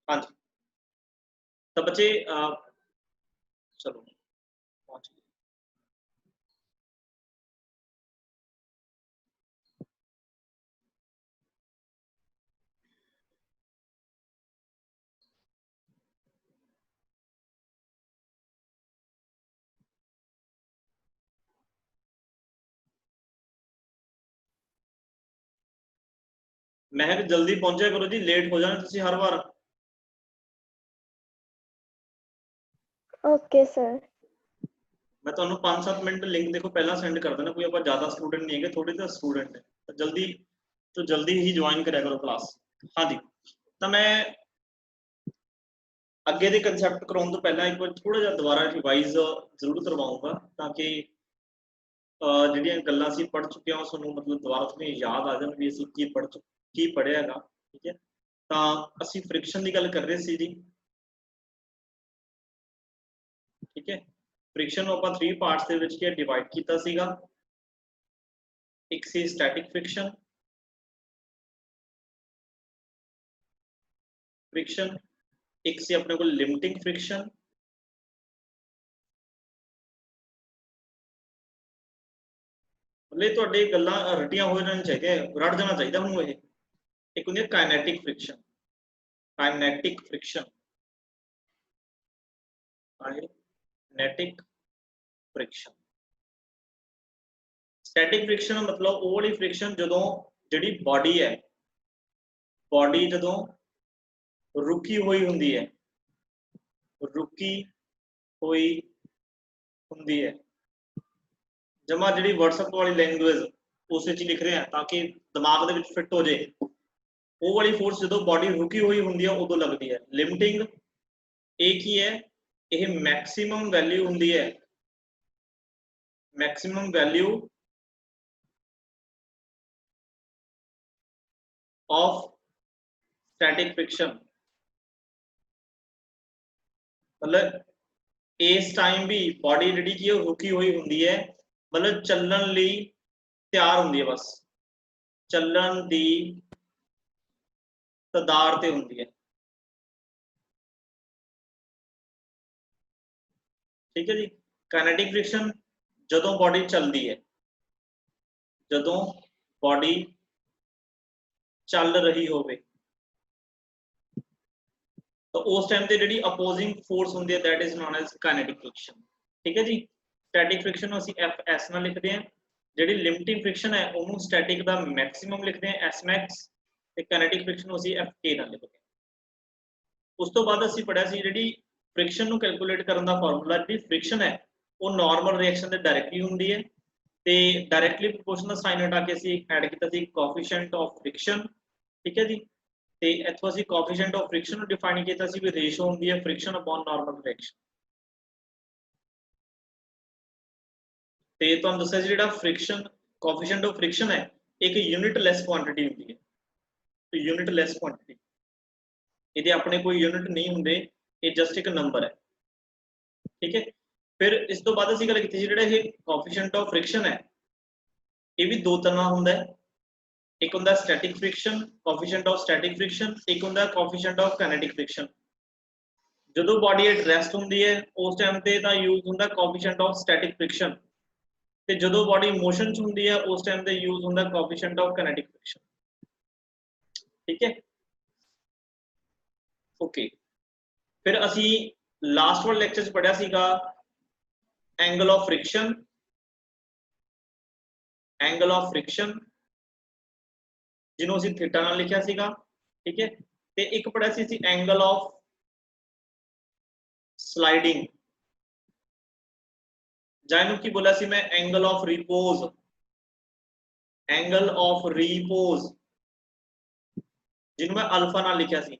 हाँ जी, तो बच्चे चलो पहुंच गए। मैं भी जल्दी पहुंचा करो जी, लेट हो जाना तुसी हर बार। Okay sir. मैं ਤੁਹਾਨੂੰ 5-7 ਮਿੰਟ ਲਿੰਕ ਦੇਖੋ ਪਹਿਲਾਂ ਸੈਂਡ ਕਰ ਦੇਣਾ, ਕੋਈ ਆਪਾਂ ਜ਼ਿਆਦਾ ਸਟੂਡੈਂਟ ਨਹੀਂ ਹੈਗੇ, ਥੋੜੇ ਤਾਂ ਸਟੂਡੈਂਟ ਹੈ, ਤਾਂ ਜਲਦੀ ਹੀ ਜੁਆਇਨ ਕਰਿਆ ਕਰੋ ਕਲਾਸ। ਹਾਂਜੀ, ਤਾਂ ਮੈਂ ਅੱਗੇ ਦੇ ਕਨਸੈਪਟ ਕਰਾਉਣ ਤੋਂ ਪਹਿਲਾਂ ਇੱਕ ਵਾਰ ਥੋੜਾ ਜਿਹਾ ਦੁਬਾਰਾ ਰਿਵਾਈਜ਼ ਜ਼ਰੂਰ ਕਰਵਾਉਂਗਾ, ਤਾਂ ਕਿ ਜਿਹੜੀਆਂ ਗੱਲਾਂ ਅਸੀਂ ਪੜ੍ਹ ਚੁੱਕੇ ਹਾਂ ਤੁਹਾਨੂੰ ਮਤਲਬ ਦੁਬਾਰਾ ਤੁਹਾਨੂੰ ਯਾਦ ਆ ਜਾਣ ਵੀ ਅਸੀਂ ਕੀ ਪੜ੍ਹਿਆ ਹੈਗਾ। ਠੀਕ ਹੈ, ਤਾਂ ਅਸੀਂ ਫ੍ਰਿਕਸ਼ਨ ਦੀ ਗੱਲ ਕਰ ਰਹੇ ਸੀ ਜੀ। ਠੀਕ ਹੈ, ਫ੍ਰਿਕਸ਼ਨ ਨੂੰ ਆਪਾਂ 3 ਪਾਰਟਸ ਦੇ ਵਿੱਚ ਕੀ ਡਿਵਾਈਡ ਕੀਤਾ ਸੀਗਾ। ਇੱਕ ਸੀ ਸਟੈਟਿਕ ਫ੍ਰਿਕਸ਼ਨ, ਇੱਕ ਸੀ ਆਪਣੇ ਕੋਲ ਲਿਮਿਟਿੰਗ ਫ੍ਰਿਕਸ਼ਨ, ਮਤਲਬ ਤੁਹਾਡੇ ਗੱਲਾਂ ਰਟੀਆਂ ਹੋ ਜਾਣੀਆਂ ਚਾਹੀਦੀਆਂ, ਰਟ ਜਾਣਾ ਚਾਹੀਦਾ ਉਹਨੂੰ। ਇਹ ਇੱਕ ਹੁੰਦੀ ਹੈ kinetic friction, kinetic friction, kinetic friction. Static friction मतलब ਉਹ ਵਾਲੀ ਫ੍ਰਿਕਸ਼ਨ ਜਦੋਂ ਜਿਹੜੀ ਬਾਡੀ ਹੈ, ਬਾਡੀ ਜਦੋਂ रुकी हुई ਹੁੰਦੀ है, रुकी हुई ਹੁੰਦੀ है, जमा जी WhatsApp वाली लैंग्वेज उस लिख रहे हैं ताकि दिमाग के फिट हो जाए। वो वाली फोर्स जो बॉडी रुकी हुई होंगी है उदों लगती है। लिमिटिंग एक ही है, ये मैक्सिमम वैल्यू होंगी है, maximum value of static friction, मतलब इस टाइम भी बॉडी जी रुकी हुई होंगी है, मतलब चलने लिए तैयार होंगी है, बस चलन की तदार ते होंगी है। ठीक है जी, काइनेटिक फ्रिक्शन जदों बॉडी चलती है, जदों बॉडी चल रही होवे तो उस टाइम ते जिहड़ी अपोजिंग फोर्स होंदी है that is known as kinetic friction. ठीक है जी, स्टैटिक फ्रिक्शन को ਅਸੀਂ Fs ਨਾਲ ਲਿਖਦੇ ਹਾਂ, ਜਿਹੜੀ लिमिटिंग फ्रिक्शन है ਉਹਨੂੰ स्टैटिक ਦਾ मैक्सिमम लिखते हैं Smax, ਤੇ काइनेटिक फ्रिक्शन ਨੂੰ ਅਸੀਂ Fk ਨਾਲ ਲਿਖਦੇ ਹਾਂ। ਉਸ ਤੋਂ ਬਾਅਦ ਅਸੀਂ ਪੜਿਆ ਸੀ ਜਿਹੜੀ फ्रिक्शन ਨੂੰ ਕੈਲਕੂਲੇਟ ਕਰਨ ਦਾ ਫਾਰਮੂਲਾ, ਜਿਹੜੀ फ्रिक्शन है ਉਹ ਨਾਰਮਲ ਰਿਐਕਸ਼ਨ ਦੇ ਡਾਇਰੈਕਟਲੀ ਹੁੰਦੀ ਹੈ, ਤੇ ਡਾਇਰੈਕਟਲੀ ਪ੍ਰੋਪੋਰਸ਼ਨਲ ਸਾਈਨ ਹਟਾ ਕੇ ਅਸੀਂ ਐਡ ਕੀਤਾ ਸੀ ਕੋਐਫੀਸ਼ੀਐਂਟ ਆਫ फ्रिक्शन। ठीक है जी, ਤੇ ਇੱਥੋਂ ਅਸੀਂ ਕੋਐਫੀਸ਼ੀਐਂਟ ਆਫ फ्रिक्शन ਨੂੰ ਡਿਫਾਈਨ ਕੀਤਾ ਸੀ ਵੀ ਰੇਸ਼ੋ ਹੁੰਦੀ ਹੈ फ्रिक्शन ਅਪਨ ਨਾਰਮਲ ਰਿਐਕਸ਼ਨ। ਤੇ ਤੁਹਾਨੂੰ ਦੱਸਿਆ ਸੀ ਜਿਹੜਾ फ्रिक्शन ਕੋਐਫੀਸ਼ੀਐਂਟ ਆਫ फ्रिक्शन ਹੈ ਇੱਕ यूनिट ਲੈਸ ਕੁਆਂਟੀਟੀ ਹੁੰਦੀ ਹੈ, ਤੇ यूनिट ਲੈਸ ਕੁਆਂਟੀਟੀ ਇਹਦੇ ਆਪਣੇ ਕੋਈ यूनिट ਨਹੀਂ ਹੁੰਦੇ, ਇਹ ਜਸਟ ਇੱਕ ਨੰਬਰ ਹੈ। ਠੀਕ ਹੈ, ਫਿਰ ਇਸ ਤੋਂ ਬਾਅਦ ਅਸੀਂ ਗੱਲ ਕੀਤੀ ਸੀ ਜਿਹੜਾ ਇਹ ਕੋਐਫੀਸ਼ੀਐਂਟ ਆਫ फ्रिक्शन ਹੈ ਇਹ ਵੀ ਦੋ ਤਰ੍ਹਾਂ ਹੁੰਦਾ ਹੈ, एक होंगे static friction coefficient of static friction, एक होंगे कोएफिशिएंट ऑफ काइनेटिक फ्रिक्शन। जो बॉडी एट रेस्ट होंगी है उस टाइम पे दा यूज होंगे कोएफिशिएंट ऑफ स्टैटिक फ्रिक्शन, ते जो बॉडी मोशन च होंगी है उस टाइम पे यूज होंगे कोएफिशिएंट ऑफ काइनेटिक फ्रिक्शन। ठीक है, ओके। फिर असी लास्ट वाले लेक्चर च पढ़िया सीगा angle of friction, angle of friction जिन्हों ਅਸੀਂ थीटा ਨਾਲ ਲਿਖਿਆ ਸੀਗਾ। ठीक है, ਤੇ ਇੱਕ ਪੜਿਆ ਸੀ ਅਸੀਂ एंगल ऑफ स्लाइडिंग, ਜਾਨੂੰ ਕੀ ਬੋਲਿਆ ਸੀ मैं angle of repose, angle of repose ਜਿਹਨੂੰ ਮੈਂ अल्फा ਨਾਲ ਲਿਖਿਆ ਸੀ।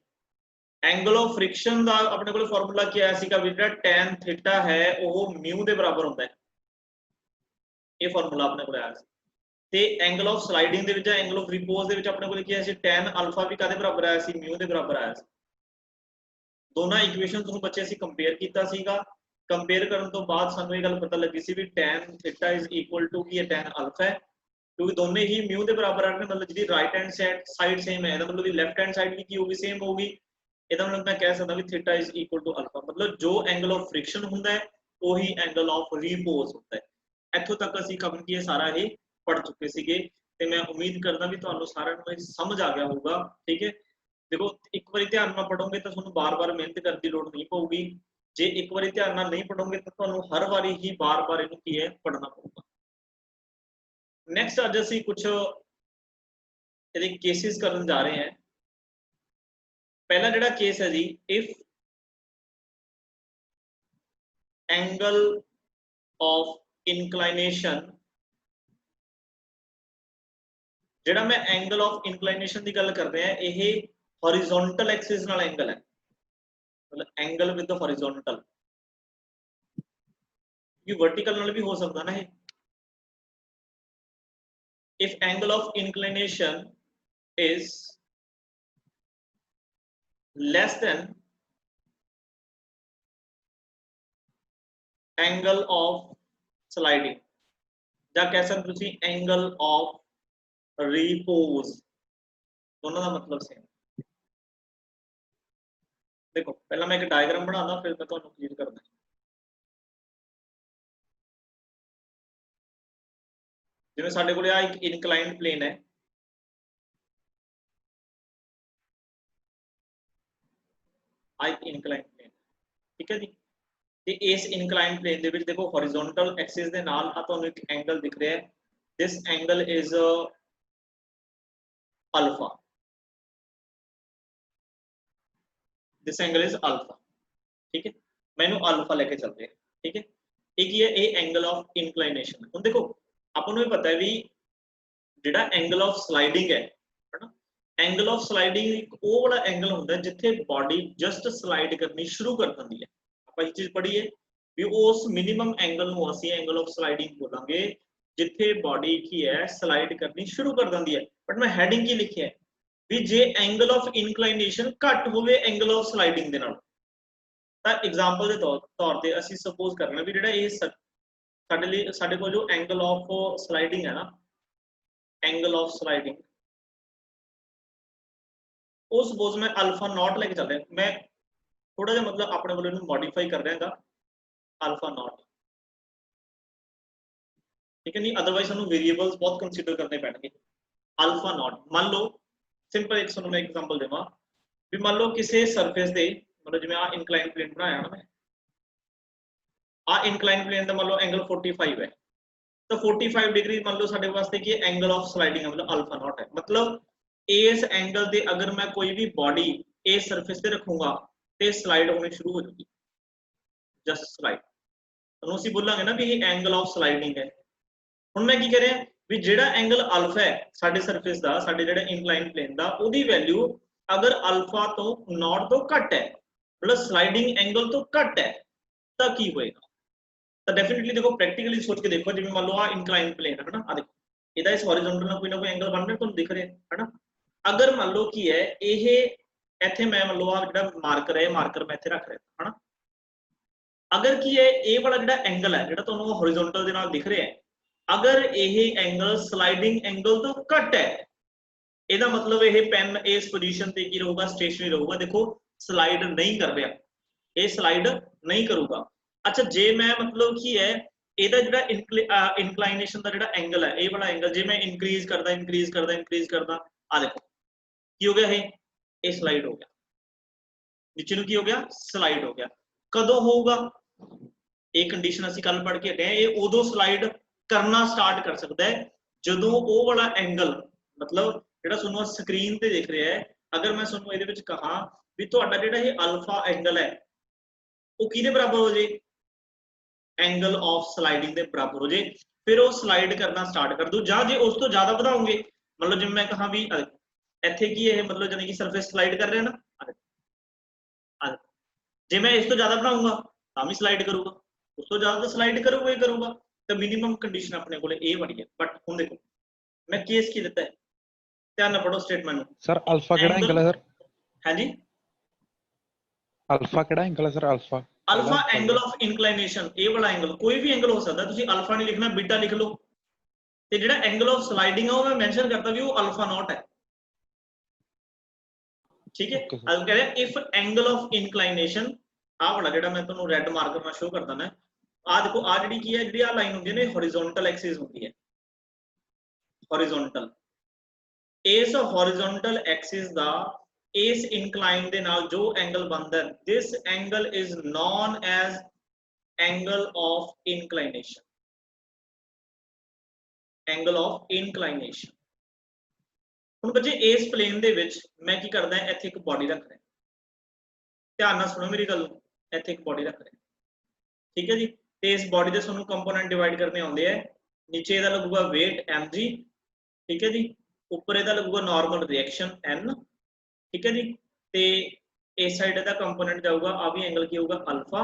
एंगल ऑफ फ्रिक्शन ਦਾ ਆਪਣੇ ਕੋਲ ਫਾਰਮੂਲਾ ਕੀ ਆਇਆ ਸੀਗਾ ਵੀ ਜਿਹੜਾ tan थीटा है ਉਹ μ ਦੇ ਬਰਾਬਰ ਹੁੰਦਾ ਹੈ, ਇਹ ਫਾਰਮੂਲਾ ਆਪਣੇ ਕੋਲ ਆਇਆ ਸੀ। ਤੇ एंगल ऑफ स्लाइडिंग ਦੇ ਵਿੱਚ एंगल ऑफ रिपोज ਦੇ ਵਿੱਚ ਆਪਣੇ ਕੋਲ ਕੀ ਆਇਆ ਸੀ tan अल्फा ਵੀ ਕਾਦੇ ਬਰਾਬਰ ਆਇਆ ਸੀ μ ਦੇ ਬਰਾਬਰ ਆਇਆ ਸੀ। ਦੋਨਾਂ ਇਕੁਏਸ਼ਨਸ ਨੂੰ ਬੱਚੇ ਅਸੀਂ ਕੰਪੇਅਰ ਕੀਤਾ ਸੀਗਾ, ਕੰਪੇਅਰ ਕਰਨ ਤੋਂ ਬਾਅਦ ਸਾਨੂੰ ਇਹ ਗੱਲ ਪਤਾ ਲੱਗੀ ਸੀ ਵੀ tan theta is equal to ਕੀ ਹੈ tan अल्फा है, क्योंकि दोनों ही μ ਦੇ ਬਰਾਬਰ ਆ ਰਹੇ, मतलब ਜਿਹਦੀ राइट हैंड साइड सेम है, ਇਹਦਾ मतलब ਦੀ लेफ्ट हैंड साइड भी ਕੀ ਹੋगी सेम होगी, ਇਹਦਾ ਮਤਲਬ मैं कह सकता भी theta is equal to alpha, मतलब जो एंगल ऑफ फ्रिक्शन ਹੁੰਦਾ है ਉਹੀ एंगल ऑफ रीपोज ਹੁੰਦਾ है। ਇੱਥੋਂ तक ਅਸੀਂ ਕੰਮ ਕੀ ਸਾਰਾ ਇਹ पढ़ चुके ਸੀਗੇ ਤੇ मैं उम्मीद करदा भी ਤੁਹਾਨੂੰ ਸਾਰਿਆਂ ਨੂੰ ਇਹ समझ आ गया होगा। ठीक है, देखो एक बार ध्यान ਨਾਲ पढ़ोगे तो ਤੁਹਾਨੂੰ बार-बार मेहनत करने की लोड़ नहीं पऊगी, जे एक बार ध्यान ਨਾਲ नहीं पढ़ोगे तो ਤੁਹਾਨੂੰ हर बारी ही बार-बार ਇਹਨੂੰ ਕੀ है पढ़ना पऊगा। नेक्स्ट आज ਅਸੀਂ कुछ ਇਹਦੇ केसेस ਕਰਨ जा रहे हैं। पहला जिहड़ा केस है जी, इफ एंगल ऑफ इंक्लाइनेशन, जिहड़ा मैं एंगल ऑफ इंक्लाइनेशन की गल कर रहे हैं, यह हॉरिजॉन्टल एक्सिस नाल एंगल है, मतलब एंगल विद द हॉरिजॉन्टल, ये वर्टिकल नाल भी हो सकता ना। If angle of inclination is less than angle of sliding, या कह सकते तुसी angle of repose, दोनों का मतलब सेम। देखो पहला मैं एक डायग्राम बनाना फिर मैं तुहानू क्लियर करना। जिवें साडे कोल आ एक इनक्लाइंड प्लेन है, इनक्लाइंड प्लेन, ठीक है जी। ते इस इनक्लाइंड प्लेन दे विच देखो हॉरिजॉन्टल एक्सिस दे नाल आ तुहानू एक एंगल दिख रहा है, this angle is alpha, this angle is alpha, ठीक है। मैनू अल्फा लेके चलते हैं, ठीक है। एक ही है ये एंगल ऑफ इंक्लाइनेशन। हुण देखो आपां नूं पता है भी जिहड़ा एंगल ऑफ स्लाइडिंग है ना, एंगल ऑफ स्लाइडिंग एक वो वाला एंगल होता है जिथे बॉडी जस्ट स्लाइड करनी शुरू कर देती है। आप एक चीज पढ़ी है भी उस मिनिमम एंगल को असीं एंगल ऑफ स्लाइडिंग बोलांगे जिथे बॉडी की है स्लाइड करनी शुरू कर देती है। बट मैं हैडिंग की लिखी है भी जे एंगल ऑफ इनक्लाइनेशन घट होवे एंगल ऑफ स्लाइडिंग दे नाल, तां एग्जांपल दे तौर ते असीं सपोज करना भी जिहड़ा ये साडे लई साडे कोल जो एंगल ऑफ स्लाइडिंग है ना, एंगल ऑफ स्लाइडिंग उस सपोज मैं अल्फा नॉट लेके चल रहा, मैं थोड़ा जा मतलब अपने वाले मॉडिफाई कर रहा अल्फा नॉट, ठीक है नहीं, अदरवाइज सानू वेरिएबल्स बहुत कंसीडर करने पैणगे। अल्फा नॉट मान लो सिंपल एक मैं एग्जांपल देवां भी मान लो किसी सरफेस दे मतलब जिवें आ इनक्लाइन प्लेन बनाया ना, मैं आ इनक्लाइन प्लेन दा मान लो एंगल 45 है, तो 45 डिग्री मान लो साडे वास्ते की एंगल ऑफ स्लाइडिंग है, मतलब अल्फा नॉट है। मतलब इस एंगल दे अगर मैं कोई भी बॉडी इस सरफेस पे रखूंगा तो स्लाइड होनी शुरू हो जाएगी, जस्ट स्लाइड, तो ਅਸੀਂ बोलांगे ना भी ये एंगल ऑफ स्लाइडिंग है। हुण मैं की कह रहा भी जेड़ा एंगल अल्फा है साडे सरफेस दा, साडे जेड़ा इंक्लाइन प्लेन दा, ओदी वैल्यू अगर अल्फा तो नॉट तो घट है, मतलब स्लाइडिंग एंगल तो घट है, तो की होएगा? तो डेफिनेटली देखो प्रैक्टिकली सोच के देखो, जिवें मान लो आ इंक्लाइन प्लेन है ना, आ देखो ਇਹਦਾ इस हॉरिजॉन्टल ਨਾਲ कोई ना कोई एंगल बन रहा तुहानू दिख रहा है ना। अगर मान लो की है ये इत्थे मैं मान लो आ जिहड़ा मार्कर है, मार्कर मैं इत्थे रख रहा है ना, अगर की है ये वाला जिहड़ा एंगल है जिहड़ा तुहानू हॉरिजॉन्टल दे नाल दिख रहा है, अगर ये एंगल स्लाइडिंग एंगल तो घट है, ਇਹਦਾ मतलब ये पेन इस पोजीशन पे की रहूगा, स्टेशनरी रहूगा। देखो स्लाइड नहीं कर रहा, ये स्लाइड नहीं करूगा। अच्छा जे मैं मतलब की है ਇਹਦਾ ਜਿਹੜਾ इंक्लाइनेशन ਦਾ ਜਿਹੜਾ एंगल है, ये वाला एंगल जे मैं इंक्रीज करदा आ देखो की हो गया, ये स्लाइड हो गया, नीचे की हो गया स्लाइड हो गया। कदों होगा ये कंडीशन असीं कल पढ़ के हटे, ये उदों स्लाइड करना स्टार्ट कर सकता है जदों वो वाला एंगल मतलब जिहड़ा तुहानू स्क्रीन ते दिख रहा है, अगर मैं तुहानू इहदे विच कहां भी तुहाडा जिहड़ा ये अल्फा एंगल है वो किहदे बराबर हो जाए, एंगल ऑफ स्लाइडिंग के बराबर हो जाए, फिर वो स्लाइड करना स्टार्ट कर दो। जां जे उस तो ज्यादा बढ़ाओगे, मतलब जिवें मैं कहा भी इत्थे की है मतलब जाने की सरफेस स्लाइड कर रहे हैं ना, जे मैं इस तो ज्यादा बनाऊंगा तो भी स्लाइड करूंगा, उस तो ज्यादा तो स्लाइड करूंगा ही करूंगा। तो मिनिमम कंडीशन अपने को ये बनी है। बट हुण देखो मैं केस की दिता है, ध्यान नाल पढ़ो स्टेटमेंट सर। अल्फा केड़ा एंगल है सर? हां जी, अल्फा केड़ा एंगल है sir? Alpha alpha angle of inclination, ये वाला एंगल कोई भी एंगल हो सकता है, तुसीं अल्फा नहीं लिखना बीटा लिख लो। ते जिहड़ा एंगल ऑफ स्लाइडिंग है वो मैं मेंशन करता भी वो अल्फा नॉट है। ठीक है। Okay, sir. अब कह रहे हैं इफ एंगल ऑफ इंक्लाइनेशन, आ वाला जेड़ा मैं तुहानू रेड मार्कर ਨਾਲ शो करदा ना, आ देखो आ ਜਿਹੜੀ ਕੀ ਹੈ, ਜਿਹੜੀ ਆ ਲਾਈਨ ਹੁੰਦੀ ਨੇ हॉरिजॉन्टल एक्सिस ਹੁੰਦੀ है, हॉरिजॉन्टल। इस हॉरिजॉन्टल एक्सिस ਦਾ इस इंक्लाइन ਦੇ ਨਾਲ जो एंगल बनता है, this angle is known as angle of inclination, angle of inclination. ਹੁਣ ਬੱਚੇ ਇਸ ਪਲੇਨ ਦੇ ਵਿੱਚ ਮੈਂ ਕੀ ਕਰਦਾ, ਇੱਥੇ ਇੱਕ ਬੋਡੀ ਰੱਖ ਰਿਹਾ, ਧਿਆਨ ਨਾਲ ਸੁਣੋ ਮੇਰੀ ਗੱਲ, ਇੱਥੇ ਇੱਕ ਬੋਡੀ ਰੱਖ ਰਿਹਾ, ਠੀਕ ਹੈ ਜੀ। ਤੇ ਇਸ ਬੋਡੀ ਦੇ ਤੁਹਾਨੂੰ ਕੰਪੋਨੈਂਟ ਡਿਵਾਈਡ ਕਰਨੇ ਆਉਂਦੇ ਆ, ਨੀਚੇ ਇਹਦਾ ਲੱਗੂਗਾ weight mg, ਠੀਕ ਹੈ ਜੀ, ਉੱਪਰ ਇਹਦਾ ਲੱਗੂਗਾ ਨਾਰਮਲ ਰਿਐਕਸ਼ਨ n, ਠੀਕ ਹੈ ਜੀ। ਤੇ ਇਸ ਸਾਈਡ ਇਹਦਾ ਕੰਪੋਨੈਂਟ ਜਾਊਗਾ, ਆ ਵੀ ਐਂਗਲ ਕੀ ਹੋਊਗਾ alpha,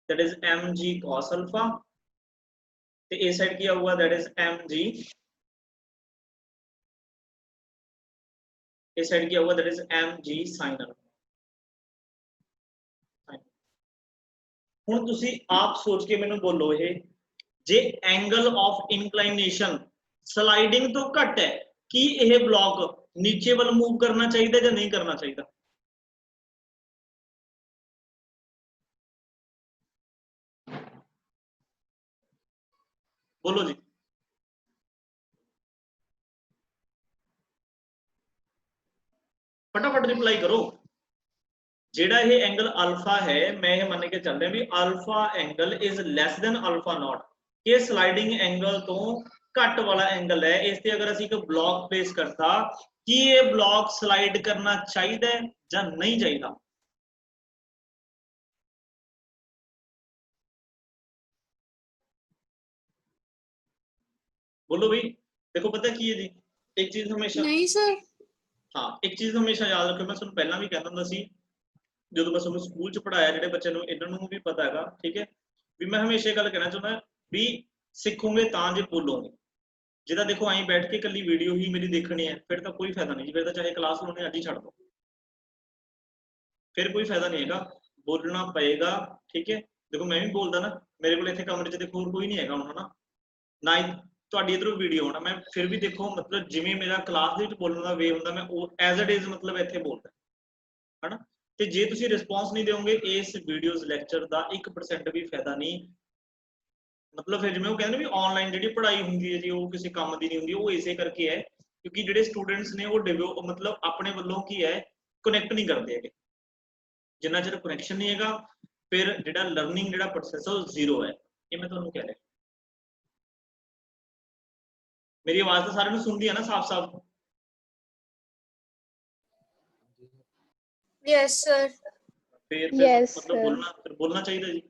that is mg cos alpha, ਤੇ ਇਸ ਸਾਈਡ ਕੀ ਆਊਗਾ दैट इज mg, इस साइड क्या होगा that is mg sin alpha. हुण तुसी आप सोच के मैनू बोलो, ये जे एंगल ऑफ इंक्लाइनेशन स्लाइडिंग तो घट है, कि यह ब्लॉक नीचे वाल मूव करना चाहिए या नहीं करना चाहिए? बोलो जी, फटाफट रिप्लाई करो। जेड़ा ये एंगल अल्फा है, मैं ये मान के चल रहा भी alpha angle is less than alpha naught, ये स्लाइडिंग एंगल तो घट वाला एंगल है। इस ते अगर असीं एक ब्लॉक प्लेस करता, कि ये ब्लॉक स्लाइड करना चाहिए या नहीं चाहिए? बोलो भाई। देखो पता की है जी, एक चीज हमेशा नहीं सर, हाँ एक चीज हमेशा याद रखो, मैं तुहानू पहला भी कहता हुंदा सी, ਜਦੋਂ मैं ਤੁਹਾਨੂੰ ਸਕੂਲ ਚ ਪੜਾਇਆ, ਜਿਹੜੇ ਬੱਚੇ ਨੂੰ ਇਹਨਾਂ ਨੂੰ ਵੀ ਪਤਾ ਹੈਗਾ, ਠੀਕ ਹੈ ਵੀ ਮੈਂ ਹਮੇਸ਼ਾ ਇਹ ਗੱਲ ਕਹਿਣਾ ਚਾਹੁੰਦਾ ਵੀ ਸਿੱਖੋਗੇ ਤਾਂ ਜੇ ਬੋਲੋਗੇ। ਜਿਹਦਾ ਦੇਖੋ ਐਂ ਬੈਠ ਕੇ ਇਕੱਲੀ ਵੀਡੀਓ ਹੀ ਮੇਰੀ ਦੇਖਣੀ ਹੈ, ਫਿਰ ਤਾਂ ਕੋਈ ਫਾਇਦਾ ਨਹੀਂ, ਫਿਰ ਤਾਂ ਚਾਹੇ ਕਲਾਸ ਲਾਉਣੀ ਅੱਜ ਹੀ ਛੱਡ ਦੋ, ਫਿਰ ਕੋਈ ਫਾਇਦਾ ਨਹੀਂ ਹੈਗਾ, ਬੋਲਣਾ ਪਏਗਾ, ਠੀਕ ਹੈ। ਦੇਖੋ ਮੈਂ ਵੀ ਬੋਲਦਾ ਨਾ, ਮੇਰੇ ਕੋਲ ਇੱਥੇ ਕਮਰੇ 'ਚ ਦੇਖੋ ਕੋਈ ਨਹੀਂ ਹੈਗਾ ਹੁਣ, ਹਨਾ ਨਾ ਹੀ ਤੁਹਾਡੀ ਇਧਰੋਂ ਵੀਡੀਓ ਹੋਣਾ, ਮੈਂ ਫਿਰ ਵੀ ਦੇਖੋ ਮਤਲਬ ਜਿਵੇਂ ਮੇਰਾ ਕਲਾਸ ਦੇ ਵਿੱਚ ਬੋਲਣ ਦਾ ਵੇ ਹੁੰਦਾ, ਮੈਂ ਉਹ ਐਜ਼ ਇਟ ਇਜ਼ ਮਤਲਬ ਇੱਥੇ ਬੋਲਦਾ, ਹਨਾ। ਤੇ ਜੇ ਤੁਸੀਂ ਰਿਸਪੌਂਸ ਨਹੀਂ ਦਿਓਗੇ, ਇਸ ਵੀਡੀਓਜ਼ ਲੈਕਚਰ ਦਾ 1% ਵੀ ਫਾਇਦਾ ਨਹੀਂ। मतलब फिर जिवें वो कहते भी ऑनलाइन जी पढ़ाई होंगी है जी, वो किसी काम की नहीं होंगी, वो इसे करके है क्योंकि जो स्टूडेंट्स ने वो मतलब अपने वालों की है कनैक्ट नहीं करते है, जिन्ना चਿਰ कनैक्शन नहीं है फिर जो लर्निंग जो प्रोसैस है वो जीरो है। ये मैं तुहानू कह रहा, मेरी आवाज तो सारे सुनती है ना साफ साफ? यस सर, फिर Yes, मतलब sir. बोलना चाहिए जी।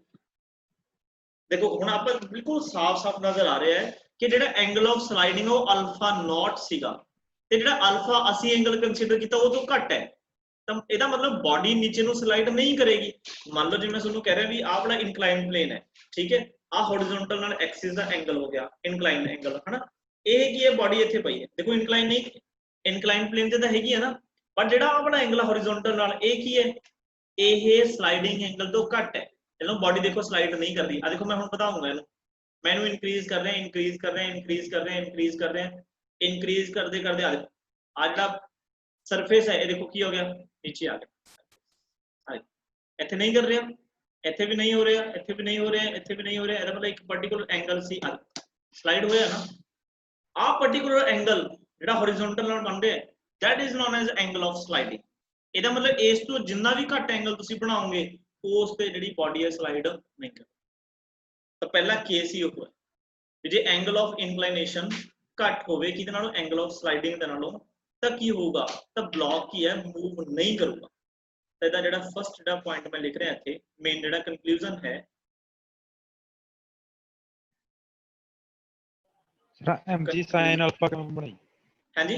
देखो हुण आप बिल्कुल साफ साफ नजर आ रहा है कि जो एंगल ऑफ स्लाइडिंग वो अल्फा नॉट सीगा, ते जो अल्फा असी एंगल कंसीडर किया वो तो घट है, तो यदा मतलब बॉडी नीचे नू स्लाइड नहीं करेगी। मान लो जी मैं तुहानू कह रहा भी आ वाला इंक्लाइन प्लेन है, ठीक है, आ हॉरिजॉन्टल नाल एक्सिस दा एंगल हो गया इंक्लाइन एंगल, है ना। ये की है बॉडी इत्थे पई है, देखो इंक्लाइन नहीं, इंक्लाइन प्लेन ते तां हैगी है ना, पर जिहड़ा आ वाला एंगल हॉरिजॉन्टल नाल ये की है, ये स्लाइडिंग एंगल तो घट है। चलो बॉडी देखो स्लाइड नहीं कर रही, देखो मैं हुण बताऊंगा इहनू, मैं इहनू इंक्रीज कर रहा है, इंक्रीज कर रहे हैं, इंक्रीज कर रहे हैं, इंक्रीज कर रहे हैं, इंक्रीज करते करते आ जिहड़ा सरफेस है ये देखो की हो गया नीचे आ गया, इत्थे नहीं कर रहा, इत्थे भी नहीं हो रहा, इत्थे भी नहीं हो रहा, इत्थे भी नहीं हो रहा, मतलब एक पर्टिकुलर एंगल सी स्लाइड होया ना, आ पर्टिकुलर एंगल जिहड़ा हॉरिजॉन्टल नाल बन रहा है that is known as angle of sliding. ਇਹਦਾ मतलब इस तो जिन्ना भी घट एंगल तुसी बनाओगे उस ते जिहड़ी बॉडी है स्लाइड नहीं कर। तो पहला केस ही होया कि जे एंगल ऑफ इंक्लाइनेशन घट होवे किदे नालों, एंगल ऑफ स्लाइडिंग दे नालों, तो की होगा, तो ब्लॉक की है मूव नहीं करूगा। तो ਇਹਦਾ ਜਿਹੜਾ फर्स्ट ਜਿਹੜਾ पॉइंट मैं लिख रहा इत्थे मेन ਜਿਹੜਾ कंक्लूजन है, सर mg sin अल्फा किवें बनाई? हाँ जी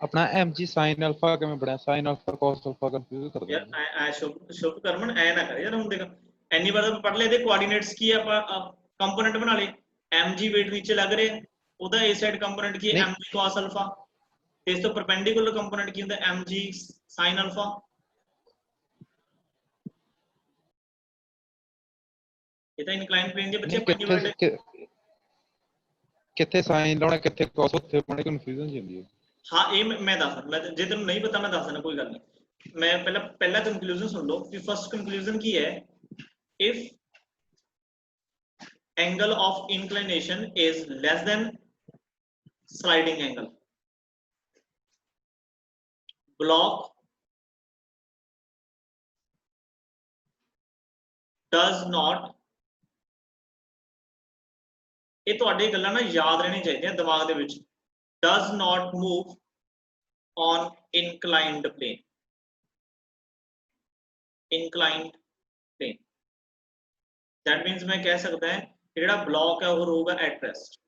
अपना mg sin अल्फा किवें बनया? sin alpha cos alpha confuse कर यार दिया। शुभ करमन ऐ ना करे यार, हम देख एनी बार पढ़ ले कोऑर्डिनेट्स की है, कंपोनेंट बना ले, mg वेट नीचे लग रहे हैं, ओदा ए साइड कंपोनेंट की है mg cos अल्फा, ते इस तो परपेंडिकुलर कंपोनेंट की होंदा mg sin अल्फा। ये तो इंक्लाइन प्लेन के बच्चे अपनी यूनिट किथे sin लाना किथे cos, उत्थे बड़ी कंफ्यूजन जी हुंदी है। हाँ ये मैं दस मैं जे तेन नहीं पता मैं दस देना, कोई गल नहीं। मैं पहला कंक्लूजन सुन लो कि फर्स्ट कंक्लूजन की है, if angle of inclination is less than sliding angle, block does not, ये तुहाडी गल्लां ना याद रहनी चाहिए दिमाग दे विच, does not move on inclined plane, inclined plane, that means मैं कह सकता है कि ਜਿਹੜਾ ब्लॉक है वो ਰਹੂਗਾ एट रेस्ट।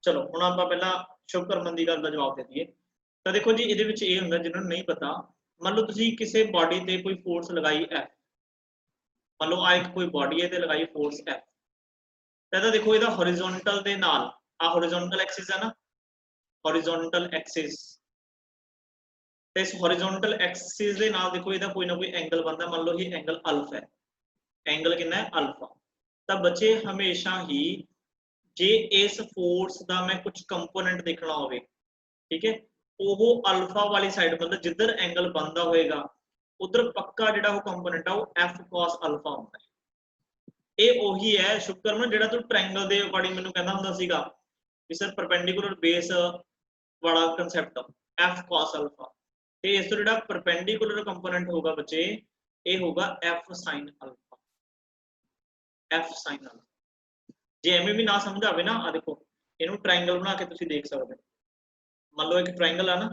चलो ਹੁਣ ਆਪਾਂ ਪਹਿਲਾਂ ਸ਼ੁਭਕਰਮਨ ਦੀ ਗੱਲ ਦਾ ਜਵਾਬ ਦੇ ਦਈਏ। ਤਾਂ ਦੇਖੋ ਜੀ ਇਹਦੇ ਵਿੱਚ ਇਹ ਹੁੰਦਾ ਜਿਹਨਾਂ ਨੂੰ ਨਹੀਂ ਪਤਾ, ਮੰਨ ਲਓ ਤੁਸੀਂ ਕਿਸੇ ਬਾਡੀ ਤੇ ਕੋਈ ਫੋਰਸ ਲਗਾਈ F, ਮੰਨ ਲਓ ਆ ਇੱਕ ਕੋਈ ਬਾਡੀ ਹੈ ਤੇ ਲਗਾਈ ਫੋਰਸ F, ਤਾਂ ਦੇਖੋ ਇਹਦਾ ਹੌਰੀਜ਼ੌਂਟਲ ਦੇ ਨਾਲ, ਆ ਹੌਰੀਜ਼ੌਂਟਲ ਐਕਸਿਸ ਹੈ ਨਾ, हॉरिजॉन्टल एक्सिस, ਤੇ ਇਸ हॉरिजॉन्टल एक्सिस ਦੇ ਨਾਲ ਦੇਖੋ ਇਹਦਾ ਕੋਈ ਨਾ ਕੋਈ ਐਂਗਲ ਬਣਦਾ, ਮੰਨ ਲਓ ਇਹ ਐਂਗਲ ਅਲਫਾ ਹੈ, ਐਂਗਲ ਕਿੰਨਾ ਹੈ ਅਲਫਾ। ਤਾਂ ਬੱਚੇ ਹਮੇਸ਼ਾ ਹੀ ਜੇ ਇਸ ਫੋਰਸ ਦਾ ਮੈਂ ਕੁਝ ਕੰਪੋਨੈਂਟ ਦੇਖਣਾ ਹੋਵੇ, ਠੀਕ ਹੈ, ਉਹ ਅਲਫਾ ਵਾਲੀ ਸਾਈਡ ਮਤਲਬ ਜਿੱਧਰ ਐਂਗਲ ਬਣਦਾ ਹੋਏਗਾ ਉਧਰ ਪੱਕਾ ਜਿਹੜਾ ਉਹ ਕੰਪੋਨੈਂਟ ਆ ਉਹ f cos ਅਲਫਾ ਹੁੰਦਾ ਹੈ। ਇਹ ਉਹੀ ਹੈ ਸ਼ੁਕਰਮਨ ਜਿਹੜਾ ਤੂੰ ਟ੍ਰਾਇੰਗਲ ਦੇ ਅਕੋਰਡਿੰਗ ਮੈਨੂੰ ਕਹਿੰਦਾ ਹੁੰਦਾ ਸੀਗਾ ਵੀ ਸਰ ਪਰਪੈਂਡੀਕੂਲਰ ਬੇਸ वाला कंसेप्ट f cos अल्फा, ते इस तो जेड़ा परपेंडिकुलर कंपोनेंट होगा बच्चे ये होगा f sin alpha, f sin alpha. जे एवें भी ना समझ आवे ना, आ देखो इनू ट्रायंगल बना के तुसी देख सकते हो, मान लो एक ट्रायंगल है ना,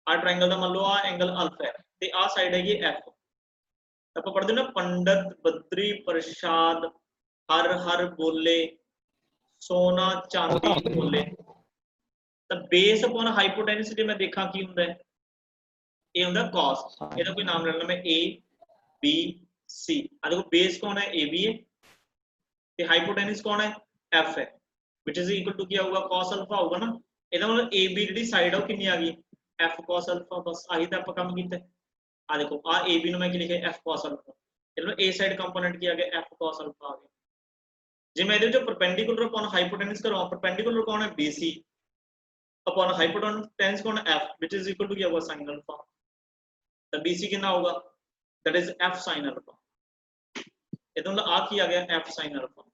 आ ट्रायंगल दा मान लो आ एंगल अल्फा है ते आ साइड है ये f, आप पढ़ते ना पंडित बद्री प्रसाद हर हर बोले सोना चांदी बोले, ਤਾਂ ਬੇਸ ਅਪਨ ਹਾਈਪੋਟੈਨਸ ਜੇ ਮੈਂ ਦੇਖਾਂ ਕੀ ਹੁੰਦਾ ਹੈ, ਇਹ ਹੁੰਦਾ cos, ਇਹਦਾ ਕੋਈ ਨਾਮ ਲੈ ਲੈਣਾ ਮੈਂ a b c, ਆ ਦੇਖੋ ਬੇਸ ਕੌਣ ਹੈ a b ਹੈ ਤੇ ਹਾਈਪੋਟੈਨਸ ਕੌਣ ਹੈ f ਹੈ, which is equal to ਕੀ ਆਊਗਾ cos ਅਲਫਾ ਹੋਊਗਾ ਨਾ, ਇਹਦਾ ਮਤਲਬ a b ਜਿਹੜੀ ਸਾਈਡ ਆ ਉਹ ਕਿੰਨੀ ਆ ਗਈ f cos ਅਲਫਾ, ਬਸ ਆਹੀ ਤਾਂ ਆਪਾਂ ਕੰਮ ਕੀਤਾ। ਆ ਦੇਖੋ ਆ a b ਨੂੰ ਮੈਂ ਕੀ ਲਿਖਿਆ f cos ਅਲਫਾ, ਇਹਦਾ a ਸਾਈਡ ਕੰਪੋਨੈਂਟ ਕੀ ਆ ਗਿਆ f cos ਅਲਫਾ ਆ ਗਿਆ। ਜੇ ਮੈਂ ਇਹਦੇ ਵਿੱਚੋਂ ਪਰਪੈਂਡੀਕੂਲਰ ਅਪਨ ਹਾਈਪੋਟੈਨਸ ਕਰਾਂ, ਪਰਪੈਂਡੀਕੂਲਰ ਕੌਣ ਹੈ bc अपॉन हाइपोटेन्यूज कौन f, which is equal to क्या होगा sin अल्फा, तो bc कितना होगा that is f sin alpha, ये तो मतलब आ की आ गया f sin अल्फा।